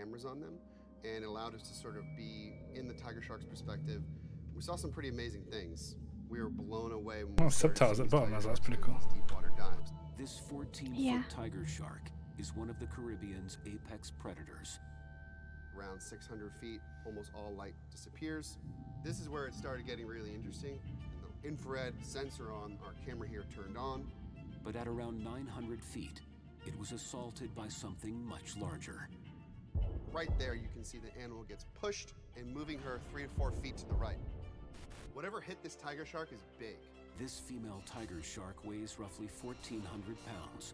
cameras on them, and it allowed us to sort of be in the tiger shark's perspective. We saw some pretty amazing things. We were blown away when we subtitles at the bottom. That's pretty cool. Deep water dives. This 14-foot tiger shark is one of the Caribbean's apex predators. Around 600 feet, almost all light disappears. This is where it started getting really interesting. And the infrared sensor on our camera here turned on. But at around 900 feet, it was assaulted by something much larger. Right there, you can see the animal gets pushed and moving her 3 to 4 feet to the right. Whatever hit this tiger shark is big. This female tiger shark weighs roughly 1,400 pounds.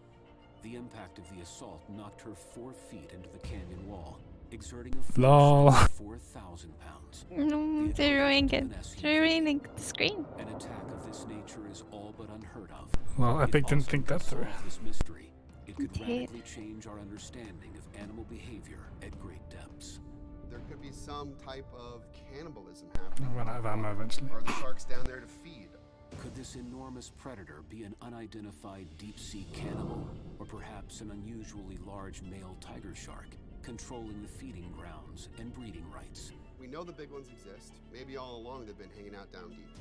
The impact of the assault knocked her 4 feet into the canyon wall, exerting a force of 4,000 pounds. No, they're ruining the screen. An attack of this nature is all but unheard of. Well, Epic didn't think that through. This mystery, it could radically change our understanding of animal behavior at great depths. There could be some type of cannibalism happening. I'll run out of ammo eventually. Are the sharks down there to feed? Could this enormous predator be an unidentified deep-sea cannibal, or perhaps an unusually large male tiger shark, controlling the feeding grounds and breeding rights? We know the big ones exist. Maybe all along they've been hanging out down deep.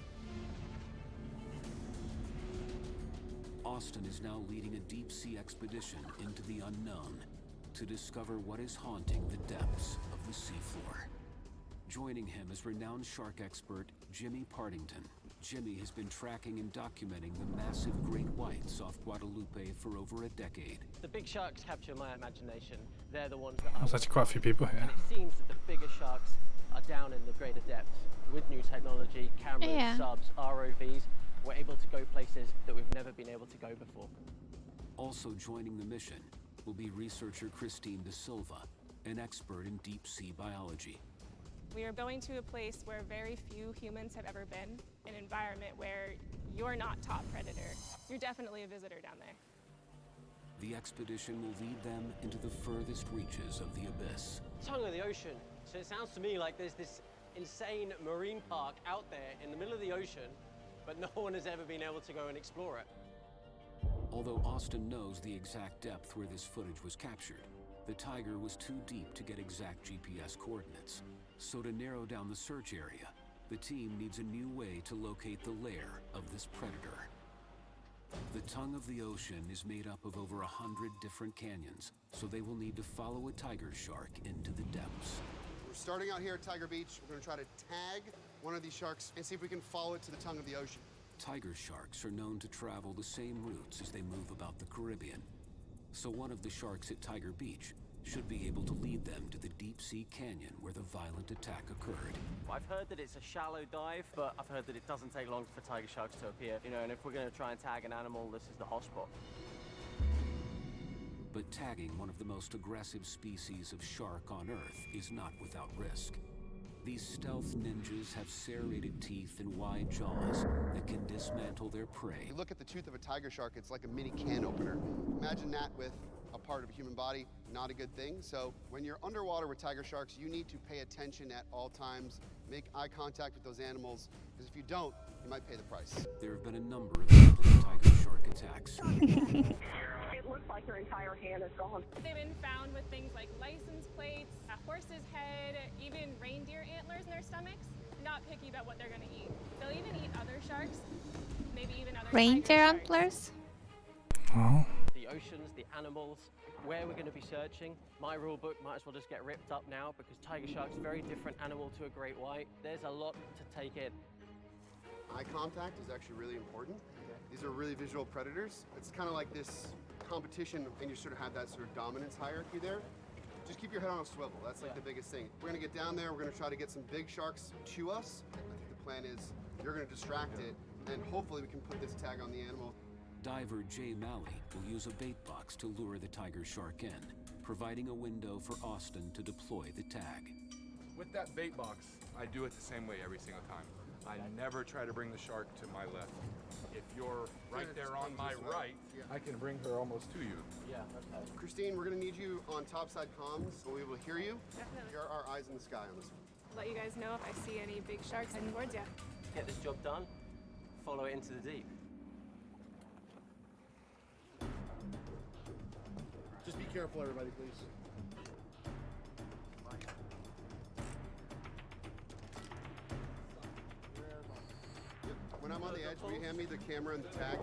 Austin is now leading a deep-sea expedition into the unknown to discover what is haunting the depths of the seafloor. Joining him is renowned shark expert Jimmy Partington. Jimmy has been tracking and documenting the massive great whites off Guadalupe for over a decade. The big sharks capture my imagination. They're the ones that There's actually quite a few people here. And it seems that the bigger sharks are down in the greater depths. With new technology, cameras, subs, ROVs, we're able to go places that we've never been able to go before. Also joining the mission will be researcher Christine De Silva, an expert in deep sea biology. We are going to a place where very few humans have ever been, an environment where you're not top predator. You're definitely a visitor down there. The expedition will lead them into the furthest reaches of the abyss. Tongue of the ocean. So it sounds to me like there's this insane marine park out there in the middle of the ocean, but no one has ever been able to go and explore it. Although Austin knows the exact depth where this footage was captured, the tiger was too deep to get exact GPS coordinates. So to narrow down the search area, the team needs a new way to locate the lair of this predator. The tongue of the ocean is made up of over 100 different canyons, so they will need to follow a tiger shark into the depths. We're starting out here at Tiger Beach. We're going to try to tag one of these sharks and see if we can follow it to the tongue of the ocean. Tiger sharks are known to travel the same routes as they move about the Caribbean. So one of the sharks at Tiger Beach should be able to lead them to the deep-sea canyon where the violent attack occurred. I've heard that it's a shallow dive, but I've heard that it doesn't take long for tiger sharks to appear. You know, and if we're going to try and tag an animal, this is the hotspot. But tagging one of the most aggressive species of shark on Earth is not without risk. These stealth ninjas have serrated teeth and wide jaws that can dismantle their prey. If you look at the tooth of a tiger shark, it's like a mini can opener. Imagine that with a part of a human body, not a good thing. So when you're underwater with tiger sharks, you need to pay attention at all times, make eye contact with those animals, because if you don't, you might pay the price. There have been a number of tiger shark attacks. It looks like her entire hand is gone. They've been found with things like license plates, a horse's head, even reindeer antlers in their stomachs. Not picky about what they're going to eat. They'll even eat other sharks, maybe even other Reindeer tiger sharks. antlers? Oh. The oceans, the animals, where we're going to be searching. My rule book might as well just get ripped up now because tiger shark's a very different animal to a great white. There's a lot to take in. Eye contact is actually really important. These are really visual predators. It's kind of like this competition, and you sort of have that sort of dominance hierarchy there. Just keep your head on a swivel. That's like the biggest thing. We're going to get down there. We're going to try to get some big sharks to us. I think the plan is you're going to distract it, and hopefully we can put this tag on the animal. Diver Jay Malley will use a bait box to lure the tiger shark in, providing a window for Austin to deploy the tag. With that bait box, I do it the same way every single time. I never try to bring the shark to my left. If you're right there on my right, I can bring her almost to you. Yeah, okay. Christine, we're going to need you on topside comms, so we'll be able to hear you. Definitely. You're our eyes in the sky on this one. Let you guys know if I see any big sharks heading towards you. Get this job done, follow it into the deep. Just be careful, everybody, please. edge. Will you hand me the camera and the tag?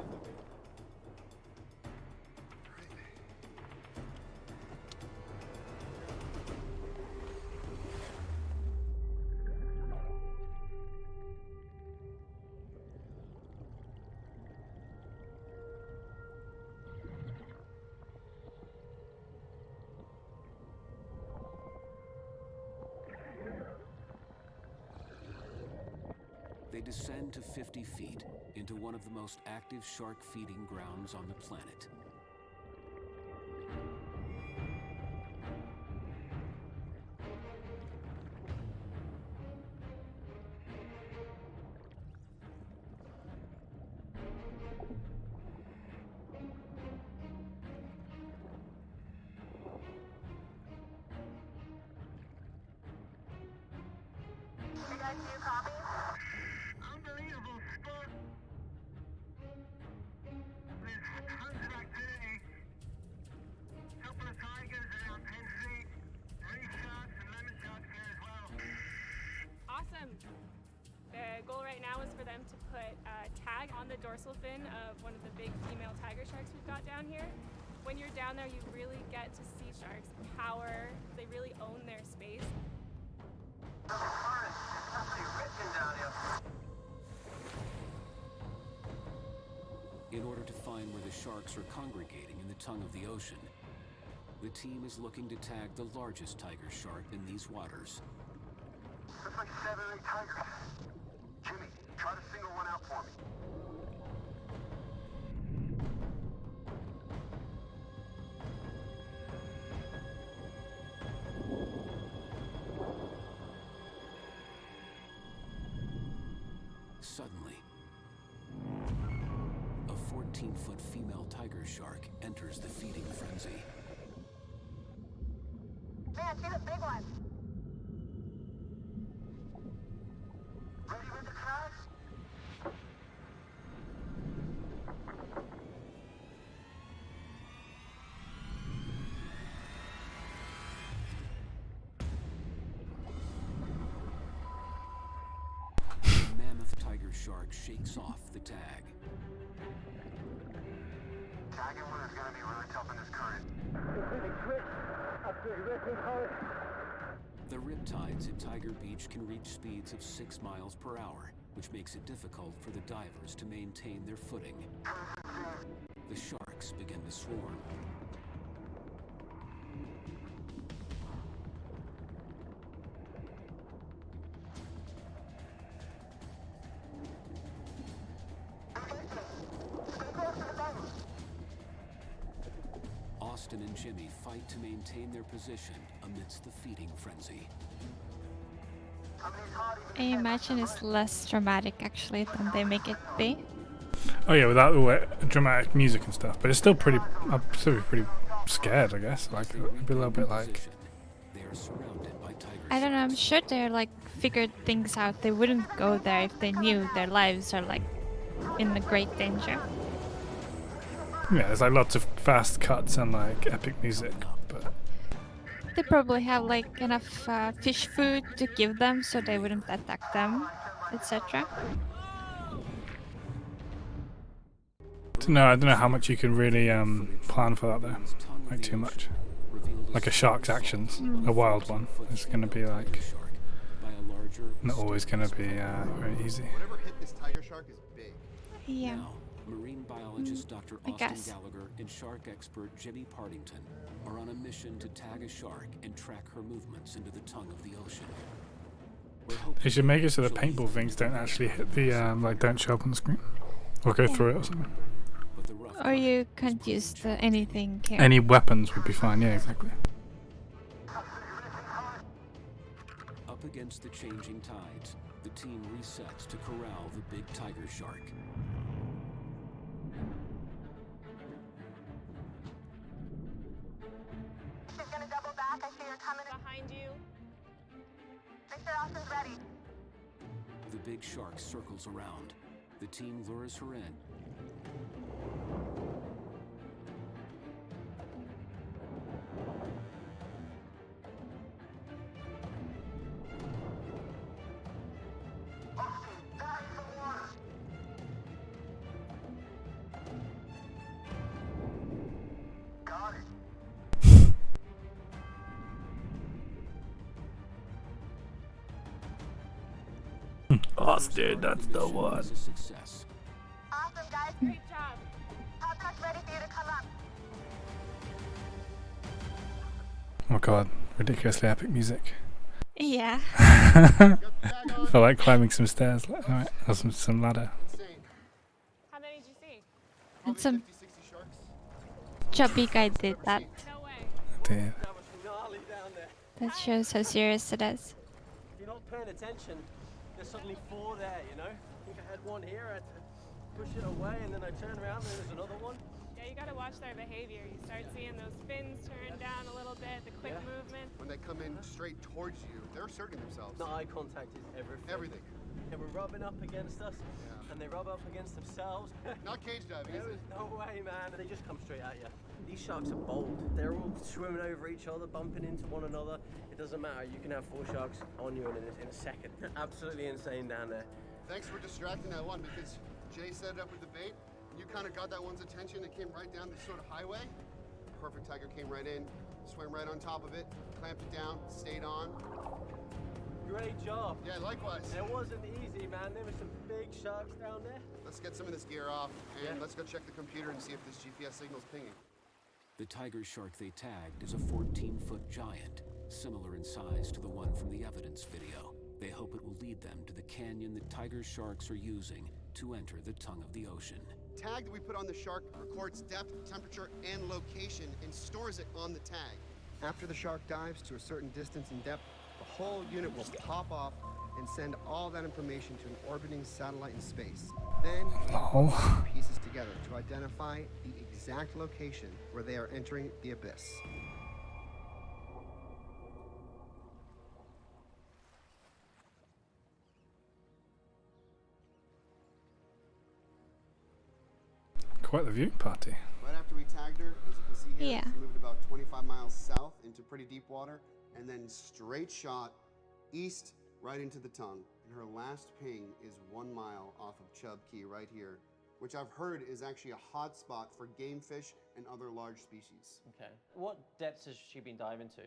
They descend to 50 feet into one of the most active shark feeding grounds on the planet. Hey guys, do you copy? Unbelievable spot. There's tons of activity. Couple of tigers around 10 feet. Reef sharks and lemon sharks here as well. Awesome. The goal right now is for them to put a tag on the dorsal fin of one of the big female tiger sharks we've got down here. When you're down there, you really get to see sharks' power. They really own their space. In order to find where the sharks are congregating in the tongue of the ocean, the team is looking to tag the largest tiger shark in these waters. Looks like 7 or 8 tigers. Jimmy, try to single one out for me. Suddenly, a 14-foot female tiger shark enters the feeding frenzy. Man, see the big one. Ready with the tag? The mammoth tiger shark shakes off the tag. Tagging one is going to be really tough in this current. Specific twist up to ripping hard. The riptides at Tiger Beach can reach speeds of 6 miles per hour, which makes it difficult for the divers to maintain their footing. The sharks begin to swarm. Austin and Jimmy fight to maintain their position amidst the feeding frenzy. I imagine it's less dramatic actually than they make it be. Oh yeah, without all that dramatic music and stuff, but it's still pretty. I'd still be pretty scared, I guess. Like it'd be a little bit like. They are surrounded by tiger I don't know, I'm sharks. sure they're like figured things out. They wouldn't go there if they knew their lives are like in the great danger. Yeah, there's like lots of fast cuts and like epic music, but They probably have like enough fish food to give them so they wouldn't attack them, etc. I don't know how much you can really plan for that though. Like too much. Like a shark's actions, a wild one, is going to be like not always going to be very easy. Whatever hit this tiger shark is big. Yeah. Now, marine biologist Dr. I Austin guess. Gallagher and shark expert Jimmy Partington are on a mission to tag a shark and track her movements into the tongue of the ocean. We're hoping They should make it so the she'll paintball leave things the don't actually hit the like don't show up on the screen or go through it or something. but the rough Or you current can't is use proving anything here. Any weapons would be fine. Yeah, exactly. Up against the changing tides, the team resets to corral the big tiger shark. She's gonna double back. I see her coming. Behind you. Make sure Austin's ready. The big shark circles around. The team lures her in. Austin, that's the mission one. is a success. Awesome, guys. Great job. Contact ready for you to come up. Oh my god, ridiculously epic music. Yeah. Feel like climbing some stairs. Alright, or some ladder. Insane. How many did you see? And some 50, 60 sharks. chubby guy did that. No way. Dear. That was gnarly down there. That shows how serious it is. If you're not paying attention, there's suddenly 4 there, you know? I think I had one here, I had to push it away, and then I turned around and there's another one. Yeah, you gotta watch their behavior. You start seeing those fins turn down a little bit, the quick movement. When they come in straight towards you, they're asserting themselves. The eye contact is everything. Everything. They were rubbing up against us, and they rub up against themselves. Not cage diving, is it? No way, man. They just come straight at you. These sharks are bold. They're all swimming over each other, bumping into one another. It doesn't matter. You can have 4 sharks on you in a second. Absolutely insane down there. Thanks for distracting that one because Jay set it up with the bait. You kind of got that one's attention. It came right down this sort of highway. Perfect tiger came right in, swam right on top of it, clamped it down, stayed on. Great job. Yeah, likewise. It wasn't easy, man. There were some big sharks down there. Let's get some of this gear off and let's go check the computer and see if this GPS signal's pinging. The tiger shark they tagged is a 14-foot giant, similar in size to the one from the evidence video. They hope it will lead them to the canyon that tiger sharks are using to enter the tongue of the ocean. Tag that we put on the shark records depth, temperature, and location and stores it on the tag. After the shark dives to a certain distance and depth, the whole unit will pop off and send all that information to an orbiting satellite in space. Then Lol. put pieces together to identify the exact location where they are entering the abyss. Quite the viewing party. Right after we tagged her, as you can see here, Yeah. she moved about 25 miles south into pretty deep water, and then straight shot east right into the tongue. And her last ping is 1 mile off of Chub Key right here, which I've heard is actually a hot spot for game fish and other large species. Okay. What depths has she been diving to?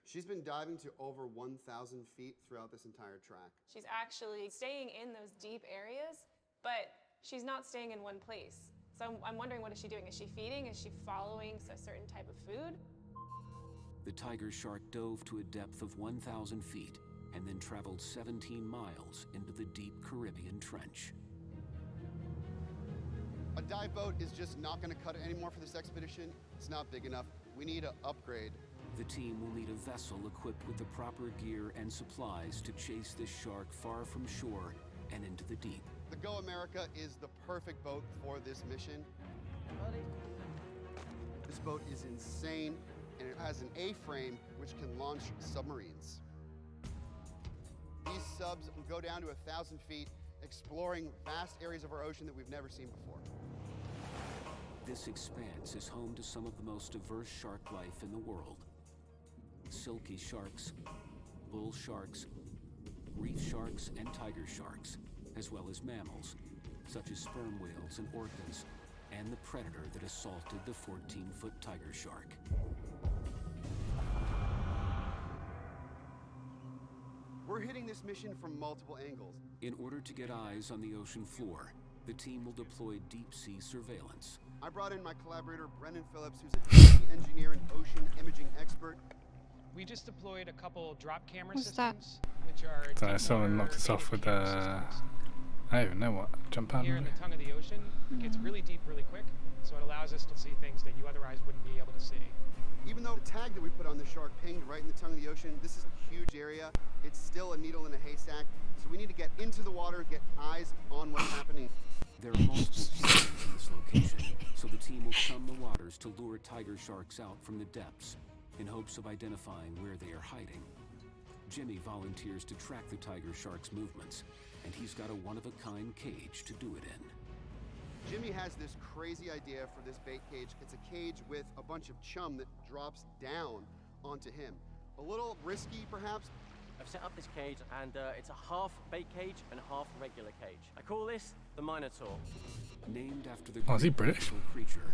She's been diving to over 1,000 feet throughout this entire track. She's actually staying in those deep areas, but she's not staying in one place. So I'm wondering, what is she doing? Is she feeding? Is she following a certain type of food? The tiger shark dove to a depth of 1,000 feet and then traveled 17 miles into the deep Caribbean Trench. A dive boat is just not going to cut it anymore for this expedition. It's not big enough. We need an upgrade. The team will need a vessel equipped with the proper gear and supplies to chase this shark far from shore and into the deep. The Go America is the perfect boat for this mission. This boat is insane, and it has an A-frame which can launch submarines. These subs will go down to 1,000 feet, exploring vast areas of our ocean that we've never seen before. This expanse is home to some of the most diverse shark life in the world. Silky sharks, bull sharks, reef sharks, and tiger sharks, as well as mammals, such as sperm whales and orcas, and the predator that assaulted the 14-foot tiger shark. We're hitting this mission from multiple angles. In order to get eyes on the ocean floor, the team will deploy deep-sea surveillance. I brought in my collaborator, Brendan Phillips, who's a deep sea engineer and ocean imaging expert. We just deployed a couple drop camera What's that? systems, which are So someone knocked us off with I don't even know what. Jump out. here in the tongue of the ocean. It gets really deep really quick, so it allows us to see things that you otherwise wouldn't be able to see. Even though the tag that we put on the shark pinged right in the tongue of the ocean, this is a huge area. It's still a needle in a haystack, so we need to get into the water, get eyes on what's happening. There are multiple cameras in this location, so the team will comb the waters to lure tiger sharks out from the depths in hopes of identifying where they are hiding. Jimmy volunteers to track the tiger shark's movements, and he's got a one-of-a-kind cage to do it in. Jimmy has this crazy idea for this bait cage. It's a cage with a bunch of chum that drops down onto him. A little risky, perhaps. I've set up this cage, and it's a half bait cage and half regular cage. I call this the Minotaur. Named after the Oh, is he great British? mythical creature,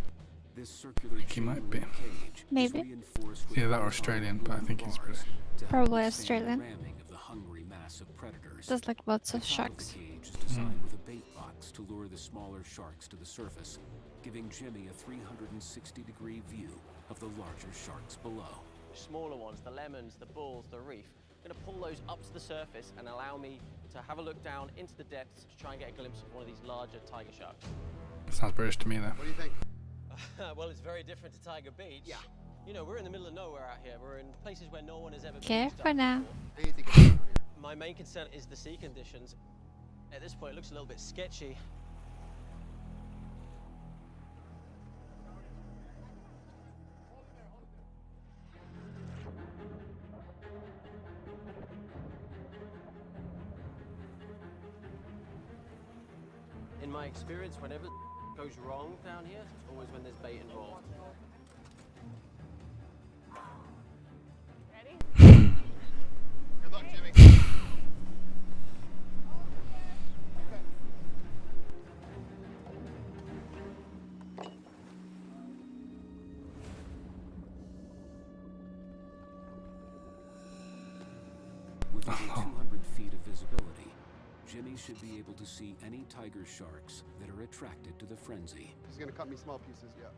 this circular He might be. cage Maybe. is reinforced with Either that or iron Australian, but I think he's bars British. to help Probably withstand the Australian. ramming of the hungry mass of predators. lures. There's like lots The of top sharks. of the cage is designed with a bait box to lure the smaller sharks to the surface, giving Jimmy a 360-degree view of the larger sharks below. Smaller ones, the lemons, the bulls, the reef. I'm gonna pull those up to the surface and allow me to have a look down into the depths to try and get a glimpse of one of these larger tiger sharks. Sounds British to me though. What do you think? Well, it's very different to Tiger Beach. Yeah. You know, we're in the middle of nowhere out here. We're in places where no one has ever Okay, been. for now. How do you think it's over here? My main concern is the sea conditions. At this point, it looks a little bit sketchy. In my experience, whenever goes wrong down here, it's always when there's bait involved. Ready? Good luck, Jimmy. With over 200 feet of visibility, Jimmy should be able to see any tiger sharks that are attracted to the frenzy. He's gonna cut me small pieces, yeah.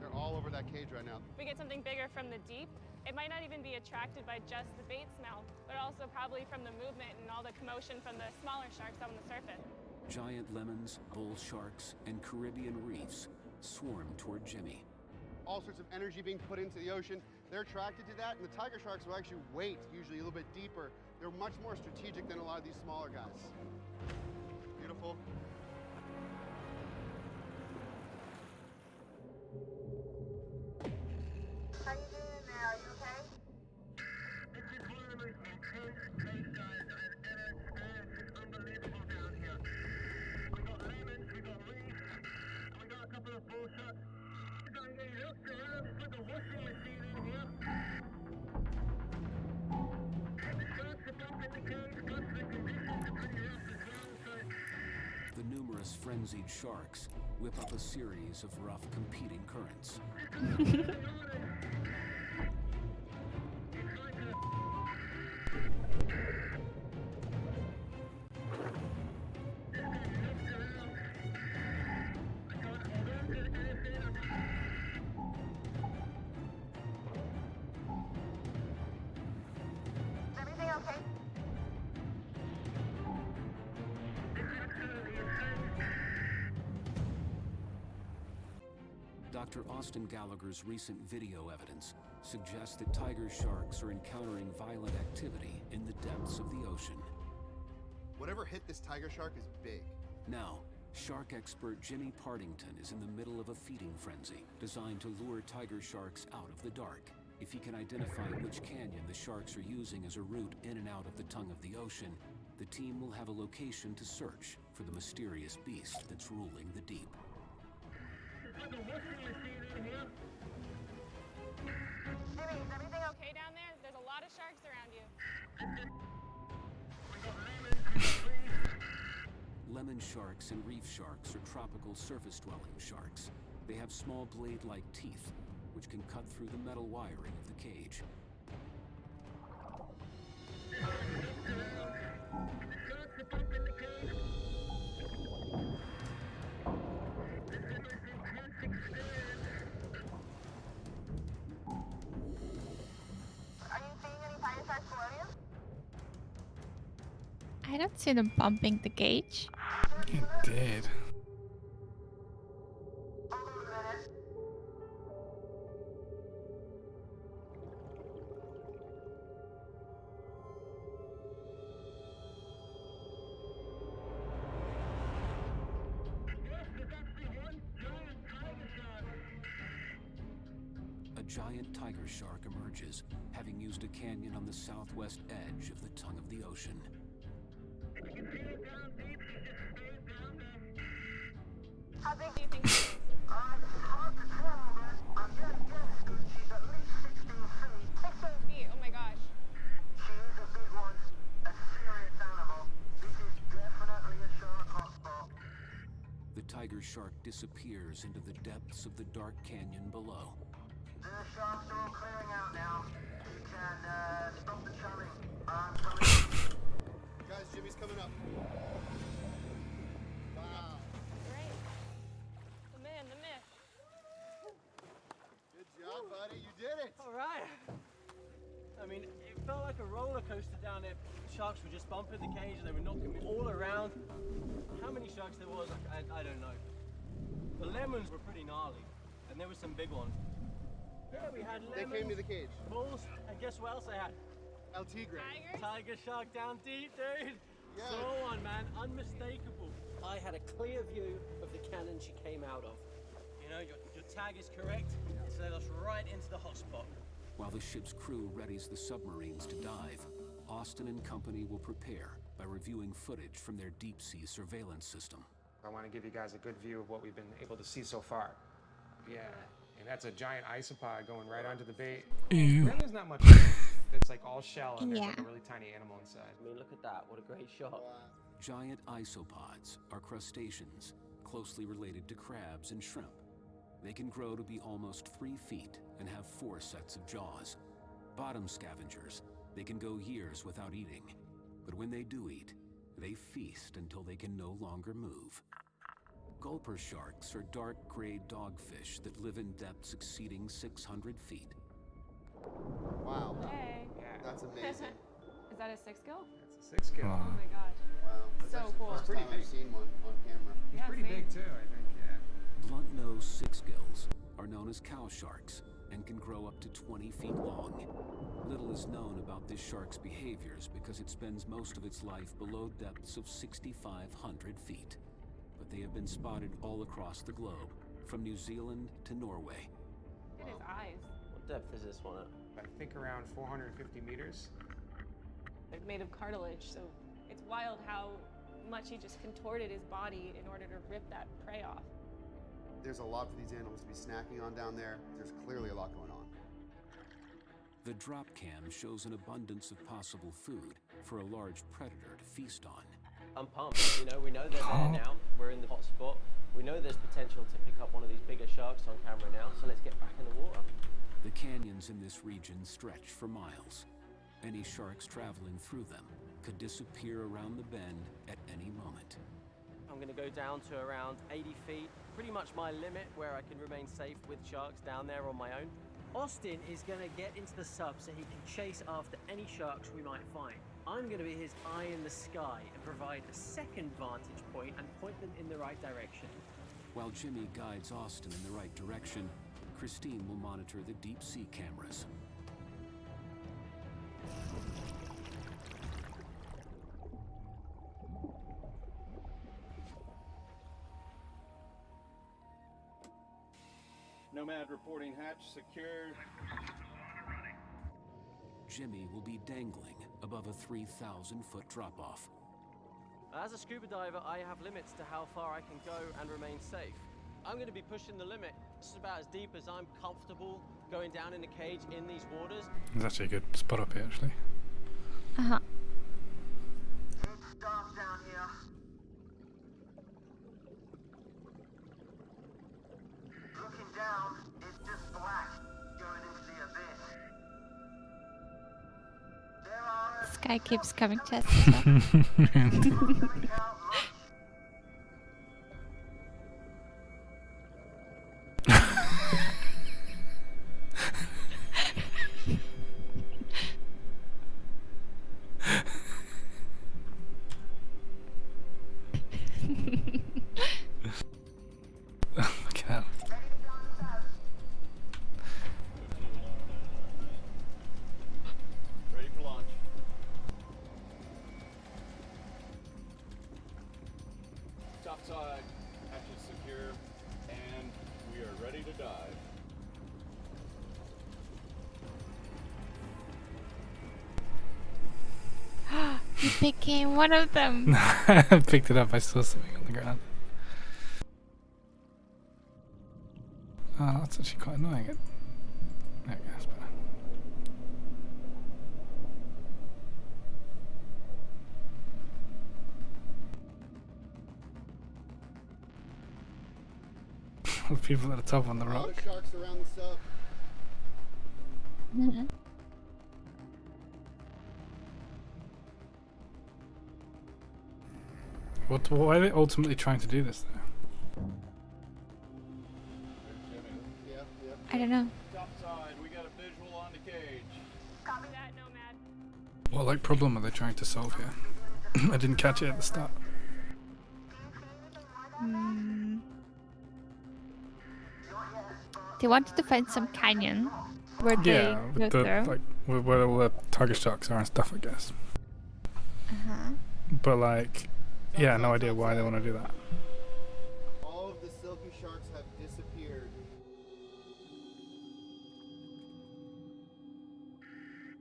They're all over that cage right now. If we get something bigger from the deep, it might not even be attracted by just the bait smell, but also probably from the movement and all the commotion from the smaller sharks on the surface. Giant lemons, bull sharks, and Caribbean reefs swarm toward Jimmy. All sorts of energy being put into the ocean. They're attracted to that, and the tiger sharks will actually wait, usually a little bit deeper. They're much more strategic than a lot of these smaller guys. Beautiful. How you doing now? You okay? This is one of the most intense case guys I've ever experienced. It's unbelievable down here. We got lemons, we got reefs, and we got a couple of bull sharks. We're going to get looked around. It's like a washing machine in here. The sharks are bumping the cage, plus the conditions are pretty rough as well, so... The numerous frenzied sharks whip up a series of rough competing currents. Everything okay? Dr. Austin Gallagher's recent video evidence suggests that tiger sharks are encountering violent activity in the depths of the ocean. Whatever hit this tiger shark is big. Now, shark expert Jimmy Partington is in the middle of a feeding frenzy designed to lure tiger sharks out of the dark. If he can identify which canyon the sharks are using as a route in and out of the tongue of the ocean, the team will have a location to search for the mysterious beast that's ruling the deep. Like a washing machine in here. Jimmy, is everything okay down there? There's a lot of sharks around you. We got lemons, we got reefs. Lemon sharks and reef sharks are tropical surface-dwelling sharks. They have small blade-like teeth, which can cut through the metal wiring of the cage. The sharks are bumping the cage. This is the most intense experience. Are you seeing any tiger sharks below you? I don't see them bumping the cage. It did. Hold on a minute. Yes, there's actually one giant tiger shark. A giant tiger shark emerges, having used a canyon on the southwest edge of the tongue of the ocean. You can see it down deep. She's just stayed down there. How big do you think she is? It's hard to tell, but I'm gonna guess that she's at least 16 feet. 16 feet, oh my gosh. She is a big one, a serious animal. This is definitely a shark hotspot. The tiger shark disappears into the depths of the dark canyon below. The sharks are all clearing out now. You can stop the churning. I'm coming. up. Wow. Great. The man, the myth. Good job, buddy. You did it. All right. I mean, it felt like a roller coaster down there. Sharks were just bumping the cage and they were knocking me all around. How many sharks there was, I don't know. The lemons were pretty gnarly, and there were some big ones. Yeah, we had lemons. They came to the cage. Bulls, and guess what else I had? El Tigre. Tiger shark down deep, dude. Yeah. Saw one, man, unmistakable. I had a clear view of the cannon she came out of. You know, your tag is correct. It's led us right into the hotspot. While the ship's crew readies the submarines to dive, Austin and company will prepare by reviewing footage from their deep-sea surveillance system. I want to give you guys a good view of what we've been able to see so far. Yeah, and that's a giant isopod going right onto the bait. Ew. Then there's not much. It's like all shell and there's like a really tiny animal inside. I mean, look at that. What a great shot. Giant isopods are crustaceans closely related to crabs and shrimp. They can grow to be almost 3 feet and have 4 sets of jaws. Bottom scavengers, they can go years without eating. But when they do eat, they feast until they can no longer move. Gulper sharks are dark gray dogfish that live in depths exceeding 600 feet. Wow. Hey. Yeah, That's amazing. Is that a 6 gill? that's a 6 scale. Wow. Oh my gosh. Wow. That's So actually cool. the first Pretty time I've big. seen one on camera. He's Yeah, pretty same. big too, I think, yeah. Blunt-nosed six-gills are known as cow sharks and can grow up to 20 feet long. Little is known about this shark's behaviors because it spends most of its life below depths of 6,500 feet. But they have been spotted all across the globe, from New Zealand to Norway. Look at his eyes. What depth is this one at? I think around 450 meters. They're made of cartilage, so it's wild how much he just contorted his body in order to rip that prey off. There's a lot for these animals to be snacking on down there. There's clearly a lot going on. The drop cam shows an abundance of possible food for a large predator to feast on. I'm pumped. You know, we know they're there now. We're in the hot spot. We know there's potential to pick up one of these bigger sharks on camera now, so let's get back in the water. The canyons in this region stretch for miles. Any sharks traveling through them could disappear around the bend at any moment. I'm going to go down to around 80 feet, pretty much my limit where I can remain safe with sharks down there on my own. Austin is going to get into the sub so he can chase after any sharks we might find. I'm going to be his eye in the sky and provide a second vantage point and point them in the right direction. While Jimmy guides Austin in the right direction, Christine will monitor the deep sea cameras. Nomad reporting hatch secured. Jimmy will be dangling above a 3,000-foot drop-off. As a scuba diver, I have limits to how far I can go and remain safe. I'm going to be pushing the limit. This is about as deep as I'm comfortable going down in a cage in these waters. There's actually a good spot up here, actually. Uh-huh. It's dark down here. Looking down, it's just black going into the abyss. There are This guy keeps coming to us as well. coming out much. Look at that. Ready for launch. Topside, hatches secure, and we are ready to dive. You became one of them. I picked it up, I saw something on the ground. Oh, that's actually quite annoying. There we go, that's better. All the people at the top on the A lot rock. of sharks around the sub. Mhm. Why are they ultimately trying to do this though? I don't know. Topside, we got a visual on the cage. Copy that, Nomad. What like problem are they trying to solve here? I didn't catch it at the start. They wanted to find some canyon where Yeah, they with go the through. like where all the tiger sharks are and stuff, I guess. But like, yeah, no idea why they want to do that. All of the silky sharks have disappeared.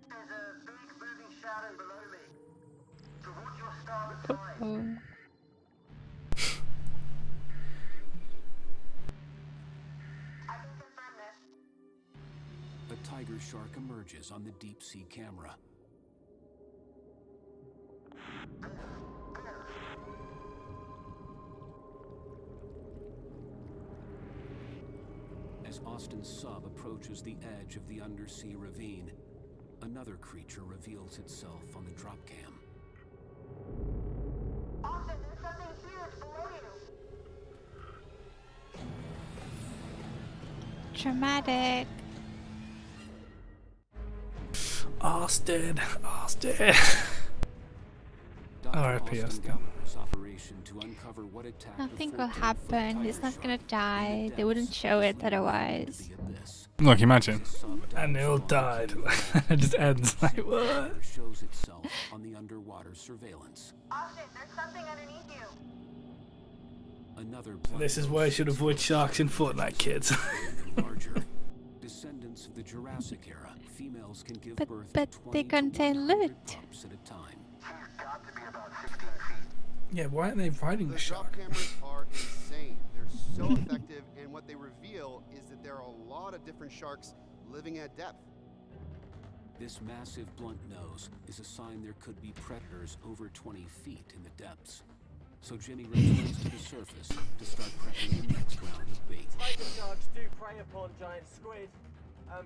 There's a big moving shadow below me. Towards your starboard side. Oh. I can confirm this. A tiger shark emerges on the deep sea camera. As Austin's sub approaches the edge of the undersea ravine, another creature reveals itself on the drop cam. Austin, there's something huge below you. Dramatic. Austin. R.I.P. Austin. Operation to uncover what attacked Nothing the will 14-foot happen. tiger He's not gonna shark die. in the They wouldn't depths show it as we went otherwise. into the abyss. Look, imagine. The sub And they all dived died. from the It just ends like what? shows itself on the underwater surveillance. Austin, there's something underneath you. Another This is why I should avoid sharks in Fortnite, kids. larger. Descendants of the Jurassic era, females can give birth But to 20 they to contain 100 loot. pups at a time. She's got to be about 16 feet. Yeah, why aren't they fighting The the drop shark? cameras are insane. They're so effective, and what they reveal is that there are a lot of different sharks living at depth. This massive blunt nose is a sign there could be predators over 20 feet in the depths. So Jimmy returns to the surface to start prepping the next round of bait. Tiger sharks do prey upon giant squid.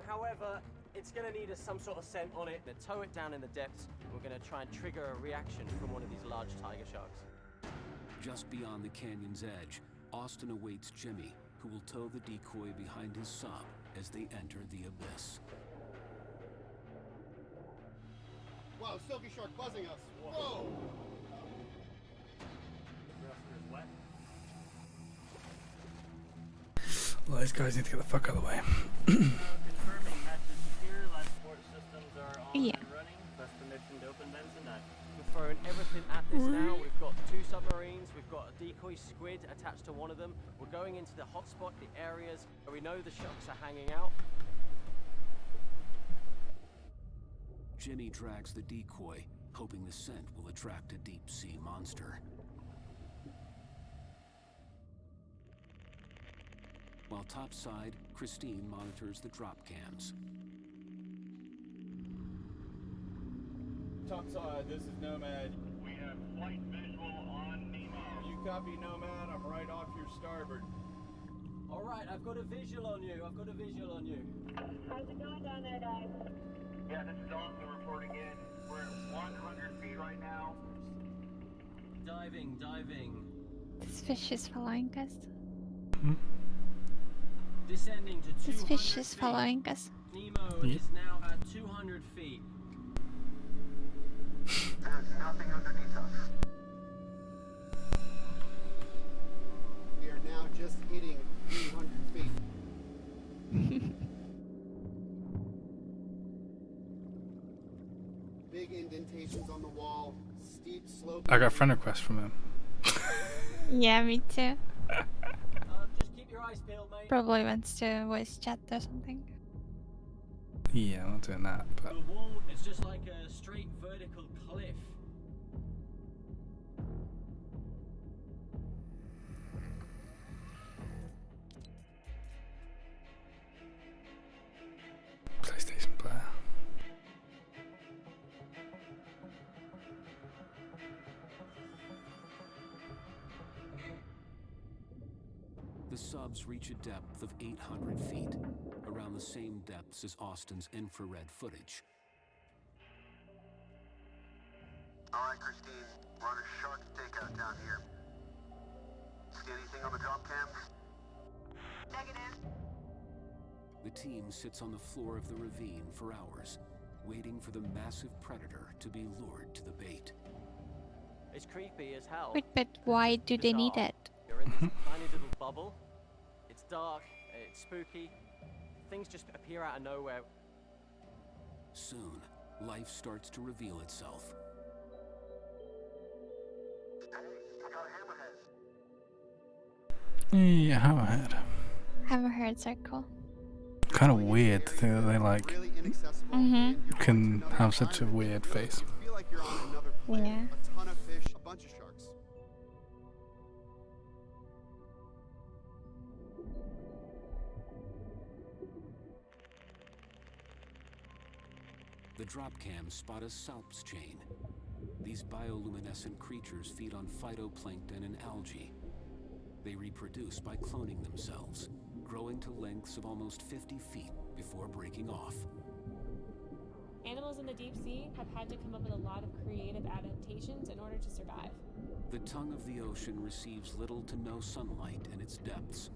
However, it's going to need some sort of scent on it. To tow it down in the depths, we're going to try and trigger a reaction from one of these large tiger sharks. Just beyond the canyon's edge, Austin awaits Jimmy, who will tow the decoy behind his sub as they enter the abyss. Wow, silky shark buzzing us. Whoa! Well, these guys need to get the fuck out of the way. Confirming message secure. Life support systems are on Yeah. and running. First permission to open them tonight. We're throwing everything at this now. We've got 2 submarines. We've got a decoy squid attached to one of them. We're going into the hotspot, the areas where we know the sharks are hanging out. Jimmy drags the decoy, hoping the scent will attract a deep-sea monster. While topside, Christine monitors the drop cams. Topside, this is Nomad. We have flight visual on Nemo. You copy, Nomad? I'm right off your starboard. All right, I've got a visual on you. I've got a visual on you. How's it going down there, guys? Yeah, this is Austin reporting in. We're at 100 feet right now. Diving. This fish is following us. Descending to 200 This fish is feet. following us. Nemo is now at 200 feet. There's nothing underneath us. We are now just hitting 300 feet. Big indentations on the wall, steep slope. I got a friend request from him. Yeah, me too. Just keep your eyes peeled, mate. Probably wants to voice chat or something. Yeah, I'm not doing that, but The wall is just like a straight vertical cliff. PlayStation player. The subs reach a depth of 800 feet, around the same depths as Austin's infrared footage. All right, Christine. We're on a shark stakeout down here. See anything on the drop cams? Negative. The team sits on the floor of the ravine for hours, waiting for the massive predator to be lured to the bait. It's creepy as hell. Wait, but why do they need Bizarre. it? You're in this tiny little bubble. It's dark, it's spooky. Things just appear out of nowhere. Soon, life starts to reveal itself. Yeah, hammerhead. Hammerheads are cool. Kind of weird to think that they like Really inaccessible. Mm-hmm. can have such a weird face. You feel like you're on another planet. Yeah. A ton of fish, a bunch of sharks. The drop cams spot a salps chain. These bioluminescent creatures feed on phytoplankton and algae. They reproduce by cloning themselves, growing to lengths of almost 50 feet before breaking off. Animals in the deep sea have had to come up with a lot of creative adaptations in order to survive. The tongue of the ocean receives little to no sunlight in its depths.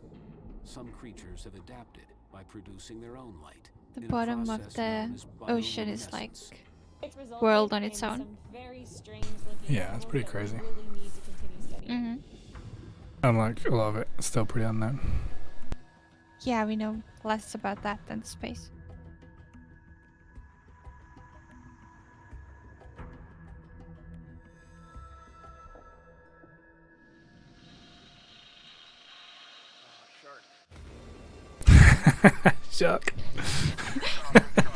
Some creatures have adapted by producing their own light. The in a bottom of process the known as ocean is like bioluminescence. It's resulted world on in its own. some very strange looking Yeah, it's pretty animals that crazy. we really need to continue studying. Mm-hmm. And like a lot of it is still pretty unknown. Yeah, we know less about that than space. Shark.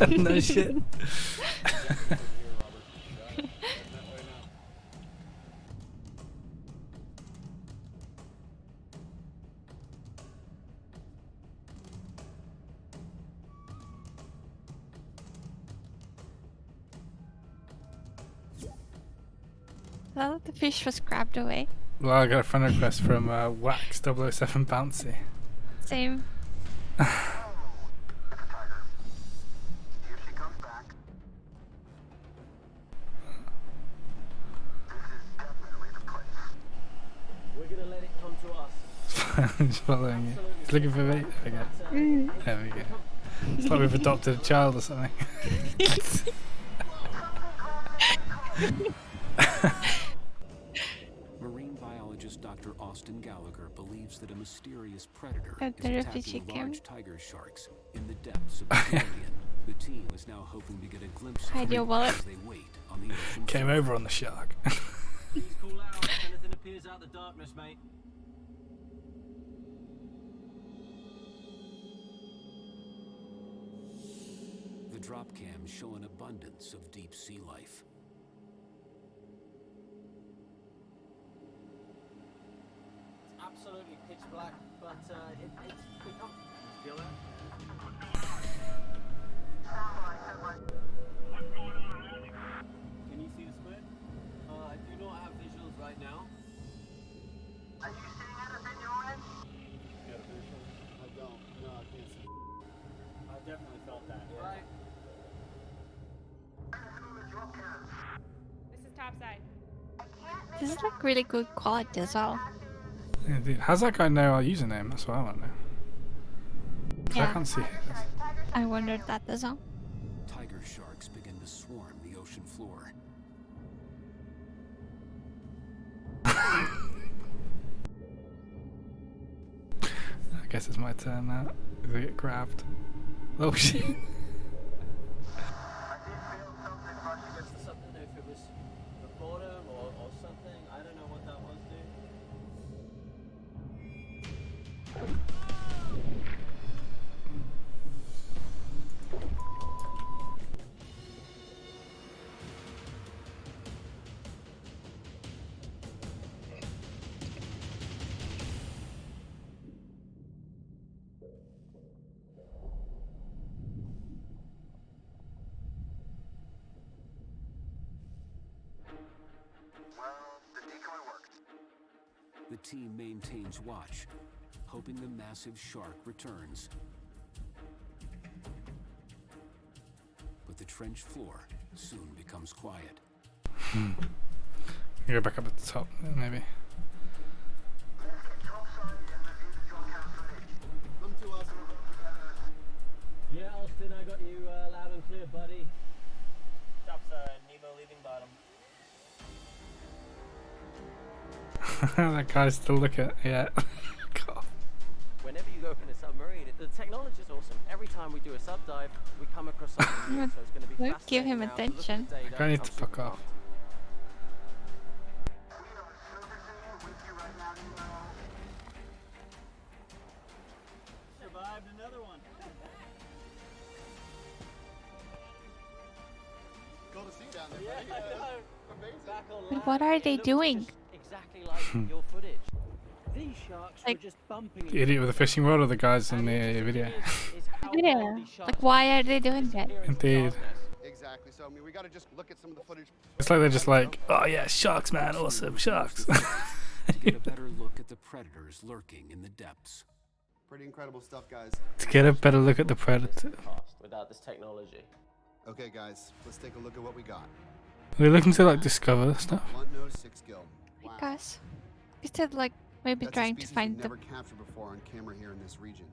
No shit. Well, the fish was grabbed away. Well, I got a friend request from Wax 007 Bouncy. Same. We're gonna let it come to us. He's following you. He's looking for me. There we go. There we go. It's like we've adopted a child or something. Marine biologist Dr. Austin Gallagher believes that a mysterious predator Oh, is there are fishy attacking cam. large tiger sharks in the depths of the Caribbean. The team is now hoping to get a glimpse of Hide your them wallet. as they wait on the ocean Came floor. over on the shark. Please call out if anything appears out of the darkness, mate. The drop cams show an abundance of deep sea life. It's absolutely pitch black, but it's become. Feel that? Can you see the squid? I do not have visuals right now. Are you seeing anything your end? Got a visual? I don't. No, I can't see. I definitely felt that. Yeah. Right. This is topside. This is like really good quality as well. Yeah, dude. How's that guy know our username? That's what I want to know. 'Cause I Yeah. can't see it. I wondered that as well. Tiger sharks begin to swarm the ocean floor. I guess it's my turn now. If I get grabbed. Oh shit. It's something if it was the bottom or something. I don't know what that was, dude. Well, the decoy worked. The team maintains watch, hoping the massive shark returns. But the trench floor soon becomes quiet. Go back up at the top, maybe. Come to us. Yeah, Austin, I got you loud and clear, buddy. Stops Nemo leaving bottom. That guy's still looking. Yeah. God. Whenever you go in a submarine, the technology is awesome. Every time we do a sub dive, we come across something new, so it's going to be Don't fascinating. give him now to look at the attention. data. I need I'm to super fuck off. pumped. Survived another one. Cool to see you down there. Yeah, buddy. I know. Amazing. Back on Like, land, what are it they looks doing? just exactly like your footage. These sharks Like- were just bumping. The idiot with the fishing rod or the guys in the video? Yeah. Like, why are they doing that? Indeed. Exactly. So I mean, we got to just look at some of the footage. It's like they're just like, oh yeah, sharks, man, awesome, sharks. to get a better look at the predators lurking in the depths. Pretty incredible stuff, guys. To get a better look at the predator. Without this technology. Okay, guys, let's take a look at what we got. Are they looking to like discover stuff? Blunt nose, 6 gill. I guess. Instead, like, maybe That's a trying to species find we've the never captured before on camera here in this region.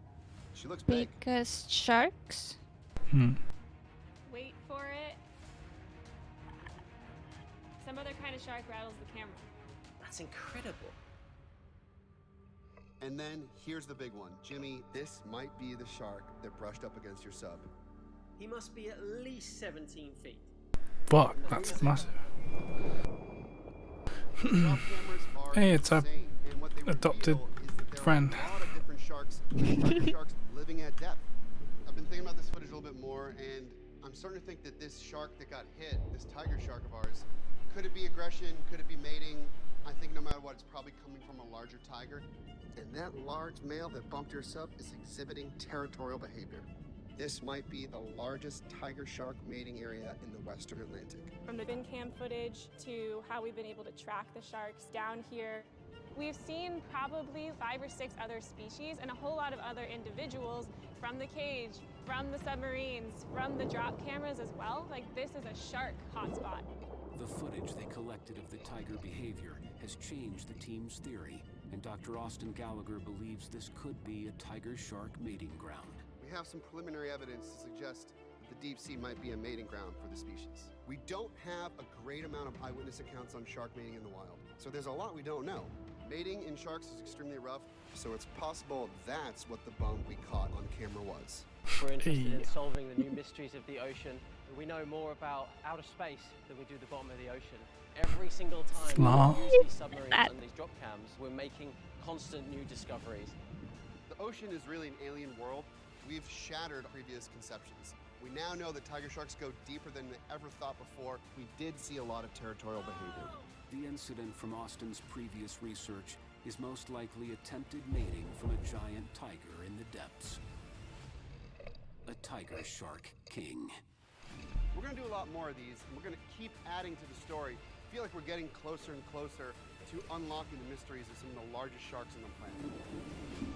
She looks big. biggest sharks. Wait for it. Some other kind of shark rattles the camera. That's incredible. And then here's the big one. Jimmy, this might be the shark that brushed up against your sub. He must be at least 17 feet. Fuck, that's massive. Drop cameras are Hey, it's a insane, and what they adopted reveal is that there friend. are a lot of different sharks, tiger sharks living at depth. I've been thinking about this footage a little bit more, and I'm starting to think that this shark that got hit, this tiger shark of ours, could it be aggression? Could it be mating? I think no matter what, it's probably coming from a larger tiger. And that large male that bumped your sub is exhibiting territorial behavior. This might be the largest tiger shark mating area in the Western Atlantic. From the bin cam footage to how we've been able to track the sharks down here, we've seen probably 5 or 6 other species and a whole lot of other individuals from the cage, from the submarines, from the drop cameras as well. Like, this is a shark hotspot. The footage they collected of the tiger behavior has changed the team's theory, and Dr. Austin Gallagher believes this could be a tiger-shark mating ground. We have some preliminary evidence to suggest that the deep sea might be a mating ground for the species. We don't have a great amount of eyewitness accounts on shark mating in the wild, so there's a lot we don't know. Mating in sharks is extremely rough, so it's possible that's what the bump we caught on camera was. We're interested in solving the new mysteries of the ocean. We know more about outer space than we do the bottom of the ocean. Every single time we use these submarines and these drop cams, we're making constant new discoveries. The ocean is really an alien world. We've shattered previous conceptions. We now know that tiger sharks go deeper than we ever thought before. We did see a lot of territorial behavior. The incident from Austin's previous research is most likely attempted mating from a giant tiger in the depths. A tiger shark king. We're gonna do a lot more of these, and we're gonna keep adding to the story. I feel like we're getting closer and closer to unlocking the mysteries of some of the largest sharks on the planet.